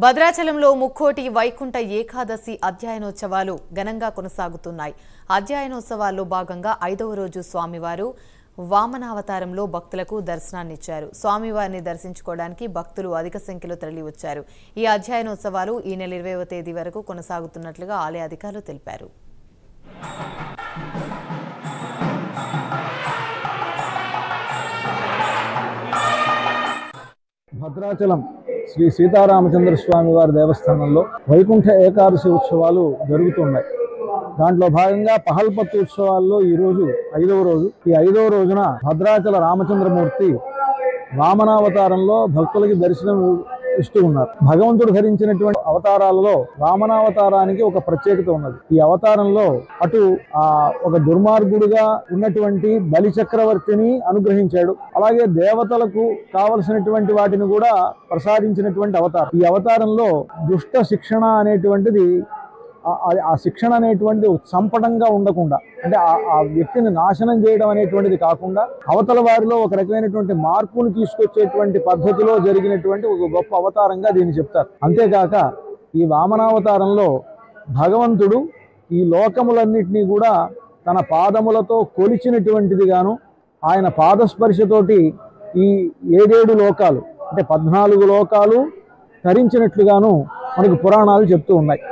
భద్రాచలంలో ముక్కోటి వైకుంఠ ఏకాదశి అధ్యయనోత్సవాలు ఘనంగా కొనసాగుతున్నాయి. అధ్యయనోత్సవాల్లో భాగంగా 5వ రోజు స్వామివారు వామనావతారంలో భక్తులకు దర్శనాన్నిచ్చారు. స్వామివారిని దర్శించుకోవడానికి భక్తులు అధిక సంఖ్యలో తరలివచ్చారు. ఈ అధ్యయనోత్సవాలు ఈ నెల 20వ తేదీ వరకు కొనసాగుతున్నట్లుగా ఆలయ అధికారులు తెలిపారు. భద్రాచలం శ్రీ సీతారామచంద్ర స్వామి వారి దేవస్థానంలో వైకుంఠ ఏకాదశి ఉత్సవాలు జరుగుతున్నాయి. దాంట్లో భాగంగా పహల్పత్తు ఉత్సవాల్లో ఈరోజు 5వ రోజు. ఈ 5వ రోజున భద్రాచల రామచంద్రమూర్తి వామనావతారంలో భక్తులకి దర్శనం ఇస్తూ ఉన్నారు. భగవంతుడు ధరించినటువంటి అవతారాలలో వామనావతారానికి ఒక ప్రత్యేకత ఉన్నది. ఈ అవతారంలో అటు ఒక దుర్మార్గుడుగా ఉన్నటువంటి బలి చక్రవర్తిని అనుగ్రహించాడు. అలాగే దేవతలకు కావలసినటువంటి వాటిని కూడా ప్రసాదించినటువంటి అవతారం. ఈ అవతారంలో దుష్ట శిక్షణ అనేటువంటిది ఆ శిక్షణ అనేటువంటి సంపటంగా ఉండకుండా, అంటే ఆ వ్యక్తిని నాశనం చేయడం అనేటువంటిది కాకుండా అవతల వారిలో ఒక రకమైనటువంటి మార్పును తీసుకొచ్చేటువంటి పద్ధతిలో జరిగినటువంటి ఒక గొప్ప అవతారంగా దీన్ని చెప్తారు. అంతేకాక ఈ వామనావతారంలో భగవంతుడు ఈ లోకములన్నిటినీ కూడా తన పాదములతో కొలిచినటువంటిది గాను, ఆయన పాదస్పర్శతోటి ఈ 7 లోకాలు అంటే 14 లోకాలు తరించినట్లుగాను మనకు పురాణాలు చెప్తూ ఉన్నాయి.